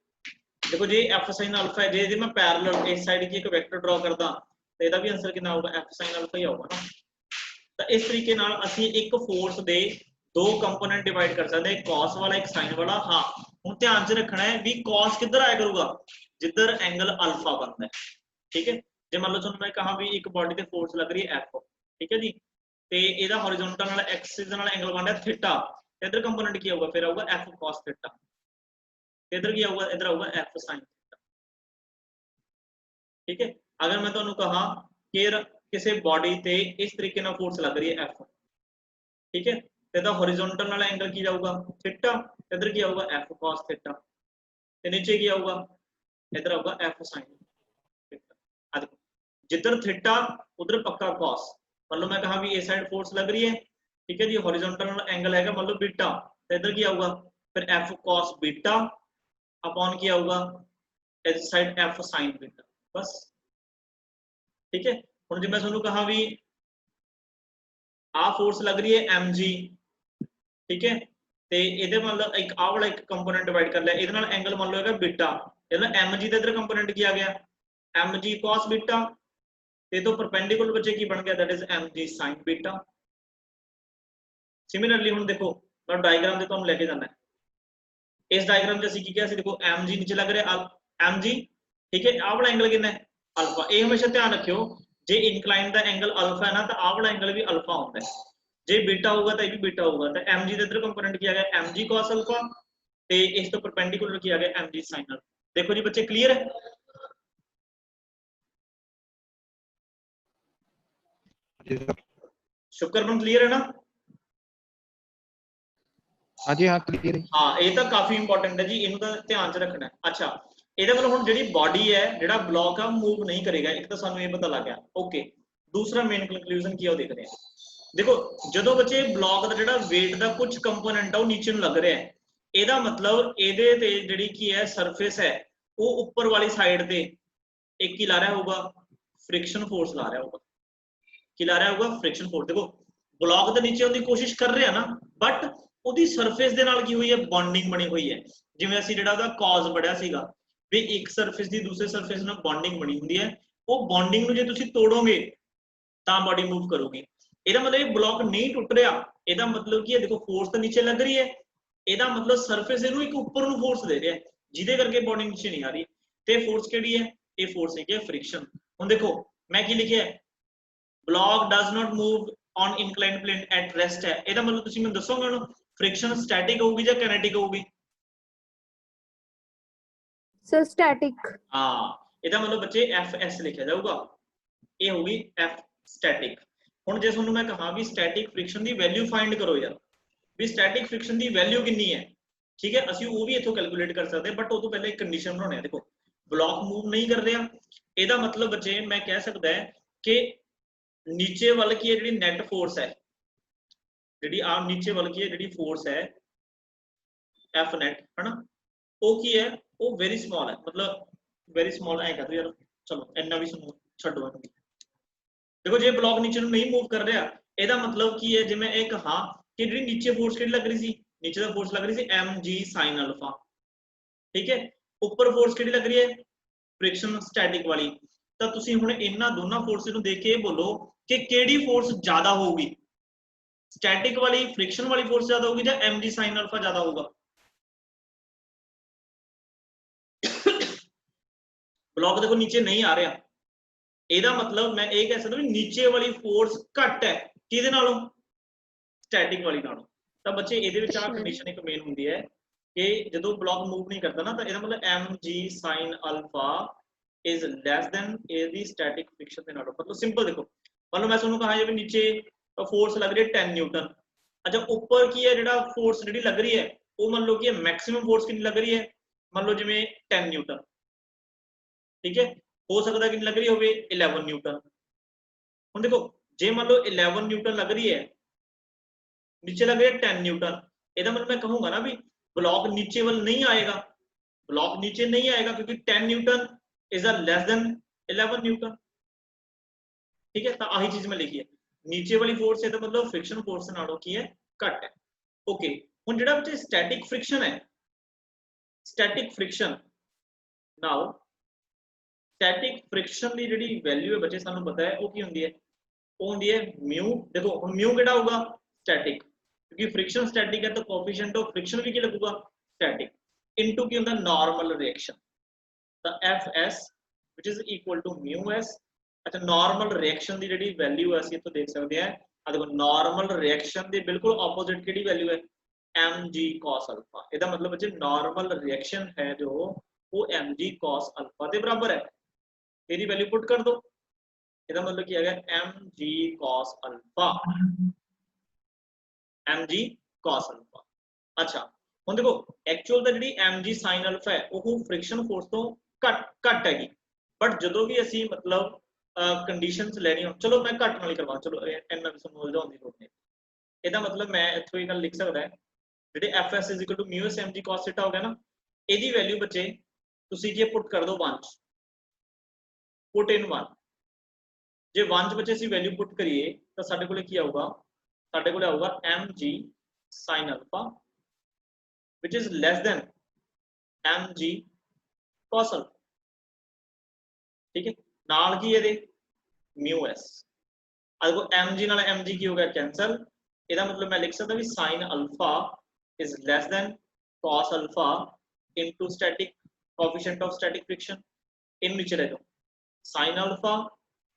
देखो जी f sin अल्फा है, जे मैं पैरेलल इस साइड की एक वेक्टर ड्रॉ करदा तो ਇਹਦਾ भी आंसर कितना होगा f sin अल्फा ही होगा ना। तो इस तरीके नाल ਅਸੀਂ एक फोर्स दे दो कंपोनेंट डिवाइड कर सकते हैं, एक cos वाला एक sin वाला। हाँ ਹੁਣ ध्यान च रखना है भी cos किधर आया करूगा जिधर एंगल अल्फा बनता है, ठीक है। जे मान लो तुहानू मैं कहा भी एक बॉडी ते फोर्स लग रही है F, ठीक है जी, ते ਇਹਦਾ हॉरिजॉन्टल नाल एक्सिस नाल एंगल बन रहा है थीटा, इधर कंपोनेंट क्या होगा फिर आऊगा F cos थीटा, इधर क्या होगा इधर आऊगा F sin थीटा, ठीक है। अगर मैं तुहानू कहा कि किसी बॉडी ते इस तरीके नाल फोर्स लग रही है F, ठीक है, ते दा हॉरिजॉन्टल नाल एंगल की जाऊगा थीटा, इधर क्या होगा F cos थीटा, ते नीचे क्या होगा इधर आऊगा F sin थीटा। जिधर थीटा उधर पक्का cos, मान लो मैं कहा भी ये साइड फोर्स लग रही है, ठीक है जी, हॉरिजॉन्टल एंगल है मान लो बीटा, तो इधर क्या होगा फिर f cos बीटा अपॉन क्या होगा इस साइड f sin बीटा, बस ठीक है। हुण जे मैं तुहानू कहा भी आ फोर्स लग रही है mg, ठीक है, ते इहदे मतलब एक आ वाला एक कंपोनेंट डिवाइड कर लिया, इहदे नाल एंगल मान लो हैगा बीटा, इहदा mg दा इधर कंपोनेंट क्या आ गया mg cos बीटा, ये तो परपेंडिकुलर बच्चे की बन गया that is mg sin beta. Similarly हुन देखो मैं डायग्राम दे तुहानू लेके जाना है, इस डायग्राम च ਅਸੀਂ ਕੀ किया सी, देखो mg नीचे लग रहा है mg, ठीक है, आ वाला एंगल कितना है अल्फा। ये हमेशा ध्यान रखियो जे इंक्लाइन दा एंगल अल्फा है ना तो आ वाला एंगल भी अल्फा होता है, जे बीटा होगा तो ये भी बीटा होगा। तो mg दा इधर कंपोनेंट किया गया mg cos अल्फा, ते इस तो परपेंडिकुलर किया गया mg sin अल्फा। देखो जी बच्चे क्लियर है, शुक्रमन क्लियर है ना? हाँ जी हाँ क्लियर है। हाँ ये तो काफी इंपॉर्टेंट है जी, इनू तो ध्यान च रखना है। अच्छा ਇਹਦੇ ਵੱਲ ਹੁਣ ਜਿਹੜੀ ਬਾਡੀ ਹੈ ਜਿਹੜਾ ਬਲੌਕ ਆ ਮੂਵ ਨਹੀਂ ਕਰੇਗਾ, ਇੱਕ ਤਾਂ ਸਾਨੂੰ ਇਹ ਪਤਾ ਲੱਗ ਗਿਆ ਓਕੇ। ਦੂਸਰਾ ਮੇਨ ਕੰਕਲੂਜਨ ਕੀ ਆ ਉਹ ਦੇਖਦੇ ਆ। ਦੇਖੋ ਜਦੋਂ ਬੱਚੇ ਬਲੌਕ ਦਾ ਜਿਹੜਾ weight ਦਾ ਕੁਝ ਕੰਪੋਨੈਂਟ ਆ ਉਹ ਨੀਚੇ ਨੂੰ ਲੱਗ ਰਿਹਾ ਹੈ, ਇਹਦਾ ਮਤਲਬ ਇਹਦੇ ਤੇ ਜਿਹੜੀ ਕੀ ਹੈ ਸਰਫੇਸ ਹੈ ਉਹ ਉੱਪਰ ਵਾਲੀ ਸਾਈਡ ਤੇ एक की ला रहा होगा फ्रिक्शन फोर्स ला रहा होगा, की ला रहा होगा फ्रिक्शन फोर्स। देखो ब्लॉक ਦੇ ਨੀਚੇ ਉਹਦੀ ਕੋਸ਼ਿਸ਼ ਕਰ ਰਿਹਾ ਨਾ, ਬਟ ਉਹਦੀ ਸਰਫੇਸ ਦੇ ਨਾਲ ਕੀ ਹੋਈ ਹੈ, ਬੌਂਡਿੰਗ ਬਣੀ ਹੋਈ ਹੈ। ਜਿਵੇਂ ਅਸੀਂ ਜਿਹੜਾ ਉਹਦਾ ਕਾਜ਼ ਪੜਿਆ ਸੀਗਾ ਵੀ ਇੱਕ ਸਰਫੇਸ ਦੀ ਦੂਸਰੇ ਸਰਫੇਸ ਨਾਲ ਬੌਂਡਿੰਗ ਬਣੀ ਹੁੰਦੀ ਹੈ, ਉਹ ਬੌਂਡਿੰਗ ਨੂੰ ਜੇ ਤੁਸੀਂ ਤੋੜੋਗੇ ਤਾਂ ਬਾਡੀ ਮੂਵ ਕਰੂਗੀ। ਇਹਦਾ ਮਤਲਬ ਇਹ ਬਲੌਕ ਨਹੀਂ ਟੁੱਟ ਰਿਹਾ, ਇਹਦਾ ਮਤਲਬ ਕੀ ਹੈ, ਦੇਖੋ ਫੋਰਸ ਤਾਂ ਨੀਚੇ ਲੱਗ ਰਹੀ ਹੈ, ਇਹਦਾ ਮਤਲਬ ਸਰਫੇਸ ਇਹਨੂੰ ਇੱਕ ਉੱਪਰ ਨੂੰ ਫੋਰਸ ਦੇ ਰਿਹਾ, ਜਿਹਦੇ ਕਰਕੇ ਬੌਂਡਿੰਗ ਨੀਚੇ ਨਹੀਂ ਆ ਰਹੀ। ਤੇ ਫੋਰਸ ਕਿਹੜੀ ਹੈ, ਇਹ ਫੋਰਸ ਹੈਗੀ ਹੈ ਫ੍ਰਿਕਸ਼ਨ। ਹੁਣ ਦੇਖੋ ਮੈਂ ਕੀ ਲਿਖਿਆ, block does not move on inclined plane at rest ਹੈ, ਇਹਦਾ ਮਤਲਬ ਤੁਸੀਂ ਮੈਨੂੰ ਦੱਸੋਗੇ ਹੁਣ ਫ੍ਰਿਕਸ਼ਨ ਸਟੈਟਿਕ ਹੋਊਗੀ ਜਾਂ ਕਾਇਨੈਟਿਕ ਹੋਊਗੀ? Sir static. ਹਾਂ, ਇਹਦਾ ਮਤਲਬ ਬੱਚੇ FS ਲਿਖਿਆ ਜਾਊਗਾ, ਇਹ ਹੋਗੀ F ਸਟੈਟਿਕ। ਹੁਣ ਜੇ ਤੁਹਾਨੂੰ ਮੈਂ ਕਹਾਂ ਵੀ ਸਟੈਟਿਕ ਫ੍ਰਿਕਸ਼ਨ ਦੀ ਵੈਲਿਊ ਫਾਈਂਡ ਕਰੋ ਯਾਰ, ਵੀ ਸਟੈਟਿਕ ਫ੍ਰਿਕਸ਼ਨ ਦੀ ਵੈਲਿਊ ਕਿੰਨੀ ਹੈ, ਠੀਕ ਹੈ, ਅਸੀਂ ਉਹ ਵੀ ਇੱਥੋਂ ਕੈਲਕੂਲੇਟ ਕਰ ਸਕਦੇ ਹਾਂ, ਬਟ ਉਹ ਤੋਂ ਪਹਿਲਾਂ ਇੱਕ ਕੰਡੀਸ਼ਨ ਬਣਾਉਣੀ ਹੈ। ਦੇਖੋ ਬਲੌਕ ਮੂਵ ਨਹੀਂ ਕਰ ਰਿਹਾ, ਇਹਦਾ ਮਤਲਬ ਬੱਚੇ ਮੈਂ ਕਹਿ ਸਕਦਾ ਹੈ ਕਿ ਨੀਚੇ ਵੱਲ ਕੀ ਹੈ ਜਿਹੜੀ ਨੈਟ ਫੋਰਸ ਹੈ, ਜਿਹੜੀ ਆ ਨੀਚੇ ਵੱਲ ਕੀ ਹੈ ਜਿਹੜੀ ਫੋਰਸ ਹੈ F net ਹੈ ਨਾ, ਉਹ ਕੀ ਹੈ, ਉਹ ਵੈਰੀ ਸਮਾਲ ਹੈ, ਮਤਲਬ ਵੈਰੀ ਸਮਾਲ ਐ ਕਰ ਯਾਰ, ਚਲੋ ਇੰਨਾ ਵੀ ਛੱਡੋ। देखो जे ब्लॉक नीचे नहीं मूव कर रहा, ਇਹਦਾ मतलब की है, जे मैं एक कहा कि ਜਿਹੜੀ नीचे फोर्स ਕਿਹੜੀ ਲੱਗ ਰਹੀ ਸੀ, नीचे ਦਾ फोर्स ਲੱਗ ਰਹੀ ਸੀ mg sin अल्फा, ठीक है, ऊपर फोर्स ਕਿਹੜੀ ਲੱਗ ਰਹੀ है फ्रिक्शन स्टैटिक वाली। ਤਾਂ ਤੁਸੀਂ ਹੁਣ ਇਹਨਾਂ ਦੋਨਾਂ ਫੋਰਸ ਨੂੰ ਦੇਖ ਕੇ ਇਹ ਬੋਲੋ ਕਿ ਕਿਹੜੀ ਫੋਰਸ ਜ਼ਿਆਦਾ ਹੋਊਗੀ, स्टैटिक वाली फ्रिक्शन वाली फोर्स ज्यादा होगी या mg sin अल्फा ज्यादा होगा? ब्लॉक देखो नीचे नहीं आ रहा, ਇਹਦਾ ਮਤਲਬ ਮੈਂ ਇਹ ਕਹਿ ਸਕਦਾ ਵੀ ਨੀਚੇ ਵਾਲੀ ਫੋਰਸ ਘੱਟ ਹੈ ਕਿਹਦੇ ਨਾਲੋਂ, ਸਟੈਟਿਕ ਵਾਲੀ ਨਾਲੋਂ। ਤਾਂ ਬੱਚੇ ਇਹਦੇ ਵਿੱਚ ਆ ਕੰਡੀਸ਼ਨ ਇੱਕ ਮੇਨ ਹੁੰਦੀ ਹੈ ਕਿ ਜਦੋਂ ਬਲੌਕ ਮੂਵ ਨਹੀਂ ਕਰਦਾ ਨਾ, ਤਾਂ ਇਹਦਾ ਮਤਲਬ mg sin alpha is less than ਇਹਦੀ ਸਟੈਟਿਕ ਫ੍ਰਿਕਸ਼ਨ ਦੇ ਨਾਲੋਂ। ਮਤਲਬ ਸਿੰਪਲ ਦੇਖੋ, ਮੰਨ ਲਓ ਮੈਂ ਤੁਹਾਨੂੰ ਕਹਾਂ ਜੇ ਵੀ ਨੀਚੇ ਫੋਰਸ ਲੱਗ ਰਹੀ ਹੈ 10 ਨਿਊਟਨ, ਅੱਛਾ ਉੱਪਰ ਕੀ ਹੈ ਜਿਹੜਾ ਫੋਰਸ ਜਿਹੜੀ ਲੱਗ ਰਹੀ ਹੈ ਉਹ ਮੰਨ ਲਓ ਕਿ ਮੈਕਸਿਮਮ ਫੋਰਸ ਕਿੰਨੀ ਲੱਗ ਰਹੀ ਹੈ, ਮੰਨ ਲਓ ਜਿਵੇਂ 10 ਨਿਊਟਨ, ਠੀਕ ਹੈ, हो सकता है कि लग रही होगी 11 न्यूटन। ਹੁਣ देखो जे मान लो 11 न्यूटन लग रही है, नीचे लग रही है 10 न्यूटन, ਇਹਦਾ मतलब मैं कहूंगा ना भी ब्लॉक नीचे वाल नहीं आएगा, ब्लॉक नीचे नहीं आएगा क्योंकि 10 Newton is less then 11 Newton, ठीक है। तो आही चीज में लिखी है, नीचे वाली फोर्स है तो मतलब फ्रिक्शन फोर्स नालों की है घट है। ओके, ਹੁਣ ਜਿਹੜਾ ਬੱਚੇ स्टैटिक फ्रिक्शन है, static friction now static friction की जिहड़ी वैल्यू है बच्चे सानू पता है वो की होंदी है, वो होंदी है म्यू। देखो हुण म्यू किहड़ा होगा, स्टैटिक, क्योंकि फ्रिक्शन स्टैटिक है तो कोएफिशिएंट ऑफ फ्रिक्शन भी की लगूगा स्टैटिक, इनटू की होंदा नॉर्मल रिएक्शन, तो Fs which is equal to mu s। अच्छा नॉर्मल रिएक्शन की जिहड़ी वैल्यू है ਅਸੀਂ ਇੱਥੋਂ देख सकते हैं, आ देखो नॉर्मल रिएक्शन ਦੀ बिल्कुल ऑपोजिट किहड़ी वैल्यू है mg cos अल्फा। ਇਹਦਾ मतलब बच्चे नॉर्मल रिएक्शन है जो वो mg cos अल्फा के बराबर है, तेरी वैल्यू पुट कर दो, ਇਹਦਾ मतलब ਕੀ ਆ ਗਿਆ mg cos alpha, mg cos alpha. अच्छा ਹੁਣ देखो एक्चुअल ਦਾ ਜਿਹੜੀ mg sin अल्फा ਹੈ ਉਹ फ्रिक्शन फोर्स ਤੋਂ ਘੱਟ ਹੈਗੀ, बट ਜਦੋਂ ਵੀ ਅਸੀਂ मतलब ਕੰਡੀਸ਼ਨਸ ਲੈਣੀਆਂ, ਚਲੋ ਮੈਂ ਘੱਟ ਨਾਲ ਹੀ ਕਰਵਾ, ਚਲੋ ਇੰਨਾ ਵੀ ਸਮਝ ਜਾਉਣ ਦੀ ਲੋੜ ਨਹੀਂ। ਇਹਦਾ मतलब मैं ਇੱਥੋਂ ਇਹ ਗੱਲ ਲਿਖ ਸਕਦਾ ਹੈ ਜਿਹੜੇ Fs μ s mg cos θ ਹੋ ਗਿਆ ਨਾ, ਇਹਦੀ ਵੈਲਿਊ ਬੱਚੇ ਤੁਸੀਂ ਕੀ ਪੁੱਟ ਕਰ ਦੋ 1, पुट इन 1, जे 1 च बच्चे ਅਸੀਂ वैल्यू पुट करिए तो ਸਾਡੇ ਕੋਲੇ ਕੀ ਆਊਗਾ, ਸਾਡੇ ਕੋਲੇ ਆਊਗਾ mg sin alpha which is less than mg cos alpha, ठीक है। ਨਾਲ ਕੀ ਇਹਦੇ mu s, ਅਗੋ mg ਨਾਲ mg ਕੀ ਹੋ ਗਿਆ कैंसल, ਇਹਦਾ मतलब मैं लिख सकਦਾ ਵੀ sin alpha is less than cos alpha into static coefficient of static friction, इन नीचे ले जाओ, sin alpha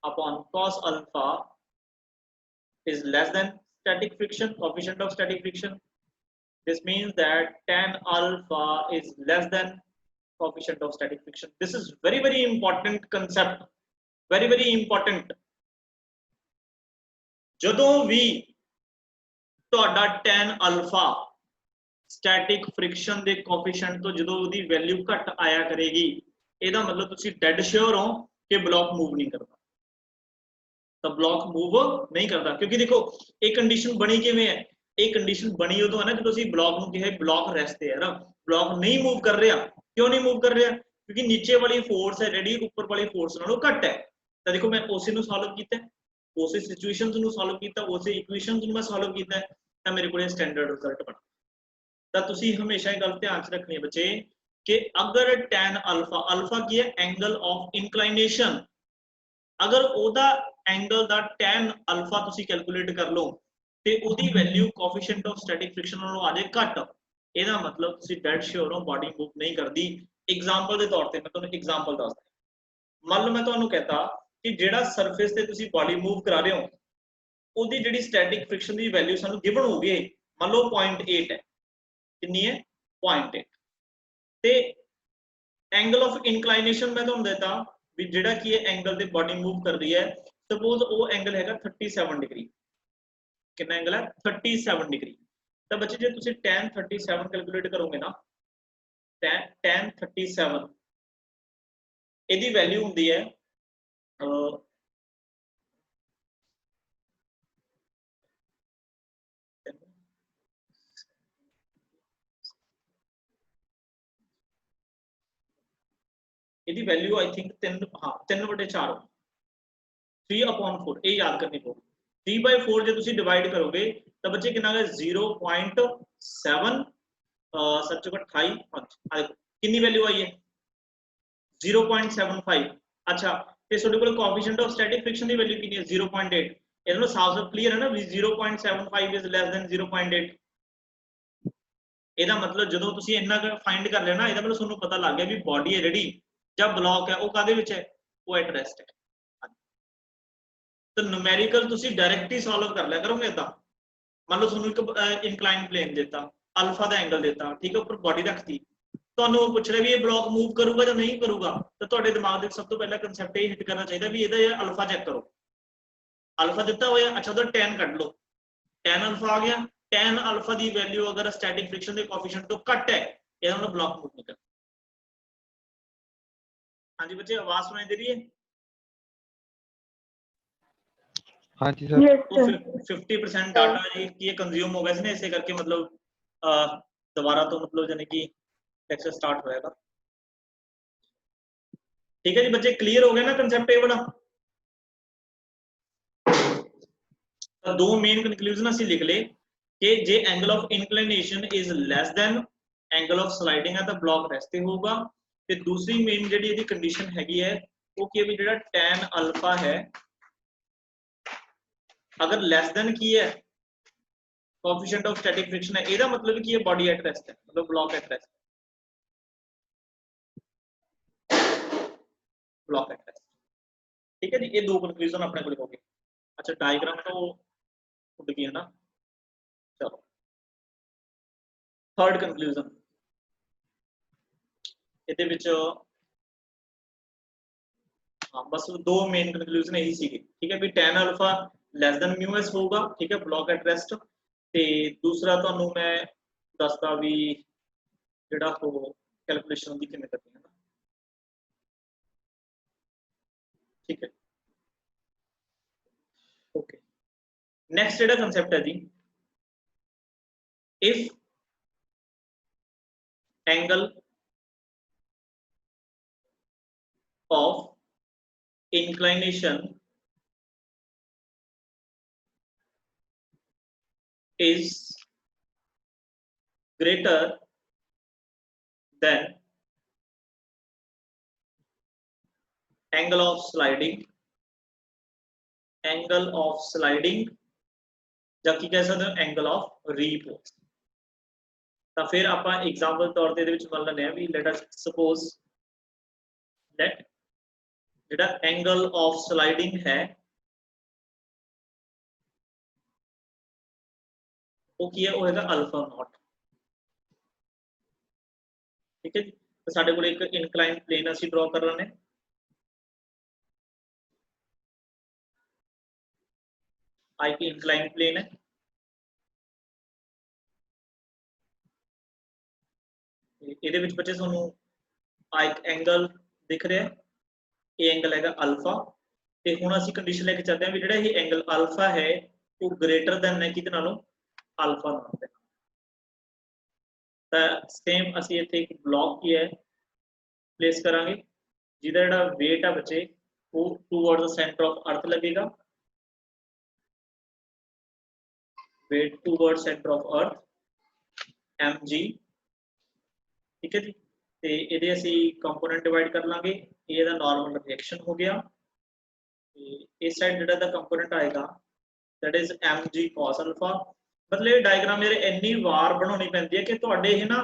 upon cos alpha is less than static friction, coefficient of static friction. This means that tan alpha is less than coefficient of static friction. This is very important concept, very important। ਜਦੋਂ ਵੀ ਤੁਹਾਡਾ tan alpha static friction ਦੇ coefficient ਤੋਂ ਜਦੋਂ ਉਹਦੀ value ਘੱਟ ਆਇਆ ਕਰੇਗੀ, ਇਹਦਾ मतलब ਤੁਸੀਂ डेड श्योर हो कि ब्लॉक मूव नहीं करता, तो ब्लॉक मूव नहीं करता, क्योंकि देखो एक कंडीशन बनी किवें है, एक कंडीशन बनी उदों है ना जो ਅਸੀਂ ब्लॉक ਨੂੰ ਕਿਹਾ ब्लॉक रेस्ट है यार, ब्लॉक नहीं मूव कर रहा, क्यों नहीं मूव कर रहा, क्योंकि नीचे वाली फोर्स है ਜਿਹੜੀ ਉੱਪਰ ਵਾਲੀ फोर्स ਨਾਲੋਂ ਘੱਟ है। ਤਾਂ देखो मैं उसी ਨੂੰ सॉल्व ਕੀਤਾ, उसी सिचुएशंस ਨੂੰ सॉल्व ਕੀਤਾ, उसी इक्वेशंस ਨੂੰ मैं सॉल्व ਕੀਤਾ, ਤਾਂ ਮੇਰੇ ਕੋਲੇ स्टैंडर्ड रिजल्ट बना। ਤਾਂ ਤੁਸੀਂ ਹਮੇਸ਼ਾ ਇਹ ਗੱਲ ਧਿਆਨ 'ਚ ਰੱਖਣੀ ਹੈ ਬੱਚੇ कि अगर tan अल्फा, अल्फा की है एंगल ऑफ इंक्लाइनेशन, अगर ओदा एंगल दा tan अल्फा तुसी कैलकुलेट कर लो ते ओदी value coefficient of static friction नालों आ जाए घट, ਇਹਦਾ मतलब तुसी डेड श्योर हो बॉडी मूव नहीं करती। एग्जांपल के तौर पे मैं तुहानू एग्जांपल दसदा, मान लो मैं तुहानू कहता कि जेड़ा सरफेस ते तुसी बॉडी मूव करा रहे हो ओदी जेड़ी स्टैटिक फ्रिक्शन दी वैल्यू सानू गिवन हो गई, मान लो 0.8 है, कितनी है 0.8, ते एंगल ऑफ इंक्लाइनेशन मैं तुहानू देता भी जेड़ा कि एंगल ते बॉडी मूव कर रही है, सपोज वो एंगल हैगा 37 डिग्री, कितना एंगल है 37 डिग्री। तो बच्चे जो तुसी tan 37 कैलकुलेट करोगे ना, tan 37 ਇਹਦੀ वैल्यू ਹੁੰਦੀ है ਇਹਦੀ वैल्यू आई थिंक 3/4 3/4, ये याद करनी पड़ेगी। 3/4 जो तुसी डिवाइड करोगे तो बच्चे कितना है 0.7 सच 28, कितनी वैल्यू आई है 0.75। अच्छा ते ਤੁਹਾਡੇ ਕੋਲ कोएफिशिएंट ऑफ स्टैटिक फ्रिक्शन की वैल्यू कितनी है 0.8, ਇਹਦੇ ਨਾਲ ਸਾਫ਼ क्लियर है ना भी 0.75 इज लेस देन 0.8। ਇਹਦਾ मतलब ਜਦੋਂ ਤੁਸੀਂ ਇੰਨਾ फाइंड कर लेना, ਇਹਦਾ मतलब ਤੁਹਾਨੂੰ पता लग गया भी बॉडी है ਜਿਹੜੀ ਜਾਂ ब्लॉक है वो कादे विच है, वो एट रेस्ट है। तो न्यूमेरिकल तुसी डायरेक्ट ही सॉल्व कर लिया करोगे इदा, मान लो तुहानू एक इंक्लाइन प्लेन देता, अल्फा का एंगल देता, ठीक है, ऊपर बॉडी रखती, तुहानू पूछ रहा भी ये ब्लॉक मूव करूगा या नहीं करूगा, तो तुहाडे दिमाग में सब तो पहला कंसैप्ट ये हिट करना चाहिए भी इहदा अल्फा चेक करो, अल्फा दिता होया, अच्छा उहदा tan कढ लो, tan अल्फा आ गया, tan अल्फा की वैल्यू अगर स्टैटिक फ्रिक्शन के कोएफिशिएंट तो घट है, इहदा मतलब ब्लॉक मूव नहीं करता। हाँ जी बच्चे आवाज सुनाई दे रही है? हाँ जी सर। Yes, तो sir. 50% डाटा ये कंज्यूम हो गया इसने, ऐसे करके मतलब दोबारा तो मतलब यानी कि लेक्चर स्टार्ट होएगा। ठीक है जी बच्चे, क्लियर हो गया ना कंसेप्ट ये वाला? तो दो मेन कंक्लूजन असि लिख ले कि जे angle of inclination is less than angle of sliding है तो ब्लॉक रेस्ट होगा। ते दूसरी मेन जेडी इहदी कंडीशन हैगी है वो कि भी जेड़ा tan अल्फा है अगर लेस देन की है कोएफिशिएंट ऑफ स्टैटिक फ्रिक्शन है, ਇਹਦਾ मतलब कि ये बॉडी एट रेस्ट है, मतलब block at rest, block at rest. ठीक है जी, ये दो कंक्लूजन अपने को हो गए। अच्छा डायग्राम तो उड़ गया ना, चलो थर्ड कंक्लूजन ਇਹਦੇ ਵਿੱਚ हाँ बस दो मेन कंक्लूजन यही सी, ठीक है भी tan alpha less than μs होगा, ठीक है ब्लॉक एट रेस्ट। ते दूसरा ਤੁਹਾਨੂੰ मैं दसदा भी ਜਿਹੜਾ ਉਹ कैलकुलेशन ਦੀ किवें करनी है ना, ठीक है ओके। नेक्स्ट ਜਿਹੜਾ कंसेप्ट है जी, if angle of inclination is greater than angle of sliding, angle of sliding ਜਾਂ ਕੀ ਕਹਿ ਸਕਦੇ ਹੋ angle of repose। ਤਾਂ ਫਿਰ ਆਪਾਂ एग्जांपल तौर ਤੇ ਇਹਦੇ ਵਿੱਚ ਮੰਨ ਲੈਂਦੇ ਆ ਵੀ let us suppose that ਜਿਹੜਾ एंगल ऑफ स्लाइडिंग है वो की है, वो है अल्फा नॉट। ठीक है जी, तो साडे कोल एक इनक्लाइन प्लेन ਅਸੀਂ ड्रॉ कर रहे हैं, आई की इनक्लाइन प्लेन है, ਇਹਦੇ ਵਿੱਚ ਬੱਚੇ ਤੁਹਾਨੂੰ ਆ ਇੱਕ एंगल दिख रहा है, ये एंगल है अल्फा, ਤੇ ਹੁਣ ਅਸੀਂ ਕੰਡੀਸ਼ਨ ਲੈ ਕੇ ਚੱਲਦੇ ਹਾਂ ਵੀ ਜਿਹੜਾ ਇਹ एंगल अल्फा है वो ग्रेटर देन है किते नालों अल्फा नॉट है। तो सेम ਅਸੀਂ ਇੱਥੇ ਇੱਕ ब्लॉक की है प्लेस करांगे जिहदा जिहड़ा वेट आ बच्चे वो towards the centre of earth लगेगा, weight towards centre of earth mg, ठीक है जी। ਤੇ ਇਹਦੇ ਅਸੀਂ ਕੰਪੋਨੈਂਟ ਡਿਵਾਈਡ ਕਰ ਲਾਂਗੇ, ਇਹ ਇਹਦਾ ਨਾਰਮਲ ਰਿਐਕਸ਼ਨ ਹੋ ਗਿਆ ਤੇ ਇਸ ਸਾਈਡ ਜਿਹੜਾ ਦਾ ਕੰਪੋਨੈਂਟ ਆਏਗਾ that is mg cos alpha। मतलब ਇਹ ਡਾਇਗਰਾਮ ਮੇਰੇ ਇੰਨੀ ਵਾਰ ਬਣਾਉਣੀ ਪੈਂਦੀ ਹੈ ਕਿ ਤੁਹਾਡੇ ਇਹ ਨਾ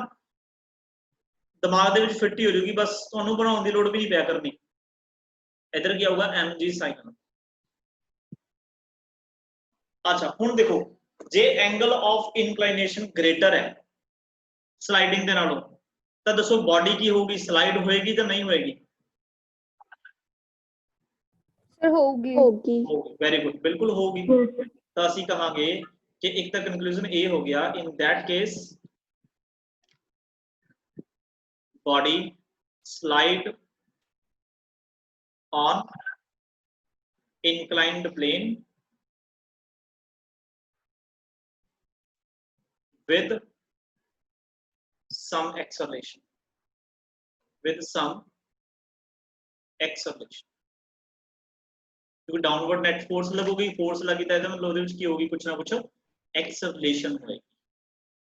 ਦਿਮਾਗ ਦੇ ਵਿੱਚ ਫਿੱਟ ਹੀ ਹੋ ਜੂਗੀ, ਬਸ ਤੁਹਾਨੂੰ ਬਣਾਉਣ ਦੀ ਲੋੜ ਵੀ ਨਹੀਂ ਪਿਆ ਕਰਨੀ। ਇਧਰ ਕੀ ਆਊਗਾ mg sin alpha। अच्छा हुण देखो जे एंगल ऑफ इंक्लाइनेशन ग्रेटर है स्लाइडिंग दे नालों तो दसो बॉडी की होगी, स्लाइड होएगी तो नहीं होएगी? सर होगी। वेरी गुड, बिल्कुल होगी। तो ਅਸੀਂ ਕਹਾਂਗੇ कि एक तो कंक्लूजन ये हो गया, in that case body slide on inclined plane with some acceleration, क्योंकि डाउनवर्ड नेट फोर्स लगेगी, फोर्स लगी तो मतलब ਉਹਦੇ ਵਿੱਚ ਕੀ ਹੋगी, कुछ ना कुछ एक्सेलरेशन होगी।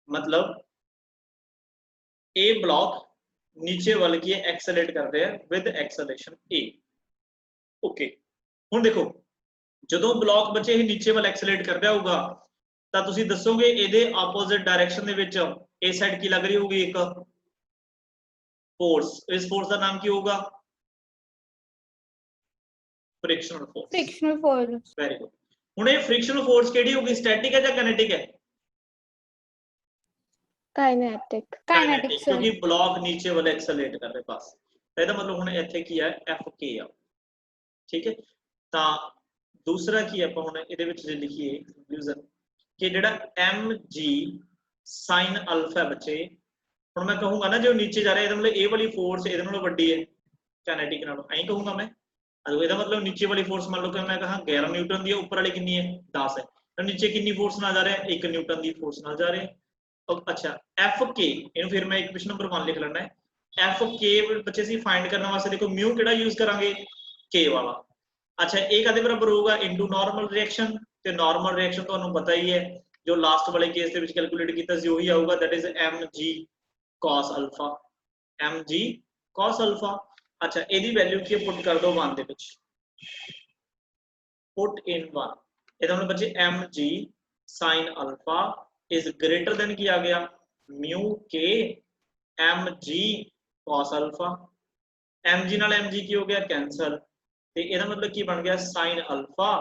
मतलब ए ब्लॉक नीचे वाल की एक्सेलरेट करते हैं विद एक्सेलरेशन ए। ओके ਹੁਣ देखो ਜਦੋਂ ਬਲੌਕ ਬੱਚੇ ਇਹ ਨੀਚੇ ਵੱਲ ਐਕਸਲੇਟ ਕਰਦਾ ਹੋਊਗਾ ਤਾਂ ਤੁਸੀਂ ਦੱਸੋਗੇ ਇਹਦੇ ਆਪੋਜ਼ਿਟ ਡਾਇਰੈਕਸ਼ਨ ਦੇ ਵਿੱਚ ਇਸ ਸਾਈਡ ਕੀ ਲੱਗ ਰਹੀ ਹੋਊਗੀ, ਇੱਕ फोर्स। इस फोर्स का नाम क्या होगा? Frictional force. Frictional force. Very good. हुण ये फ्रिक्शनल फोर्स केड़ी होगी, स्टैटिक है या काइनेटिक है? काइनेटिक। काइनेटिक क्योंकि ब्लॉक नीचे वाले एक्सेलरेट कर रहे पास, तो ਇਹਦਾ मतलब हुण ਇੱਥੇ ਕੀ ਹੈ Fk ਆ, ठीक है। ਤਾਂ दूसरा की ਆਪਾਂ ਹੁਣ ਇਹਦੇ ਵਿੱਚ ਜੇ ਲਿਖੀਏ ਕੰਕਲੂਜਨ ਕਿ ਜਿਹੜਾ mg sin alpha है बच्चे, ਹੁਣ मैं कहूंगा ना जो नीचे जा रहा है मतलब ए वाली फोर्स ਇਹਦੇ ਨਾਲੋਂ ਵੱਡੀ है काइनेटिक नालों, ऐ कहूंगा मैं। अब ਇਹਦਾ मतलब नीचे वाली फोर्स मान लो कि मैं कहा 11 न्यूटन दी है, ऊपर वाली कितनी है 10 है, तो नीचे कितनी फोर्स नाल जा रहा है 1 न्यूटन दी फोर्स नाल जा रहे हैं। अब अच्छा Fk ਇਹਨੂੰ फिर मैं इक्वेशन नंबर 1 लिख लेना है। Fk बच्चे सी फाइंड करने वास्ते देखो म्यू केड़ा यूज करांगे, k वाला। अच्छा ये कादे बराबर होगा, इनटू नॉर्मल रिएक्शन, ते नॉर्मल रिएक्शन तुहानू पता ही है जो लास्ट वाले केस दे विच कैलकुलेट कीता सी वही आऊगा, that is mg cos alpha, mg cos alpha। अच्छा ਇਹਦੀ वैल्यू की पुट कर दो 1 दे विच, पुट इन 1। ਇਹਦਾ मतलब बच्चे mg sin alpha is greater than की आ गया mu k mg cos alpha। mg नाल mg की हो गया कैंसल, तो ਇਹਦਾ मतलब की बन गया sin alpha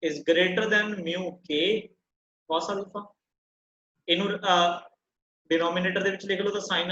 is greater than mu k cos alpha। इनू डिनोमिनेटर ਦੇ ਵਿੱਚ ਲਿਖ ਲਓ ਤਾਂ sin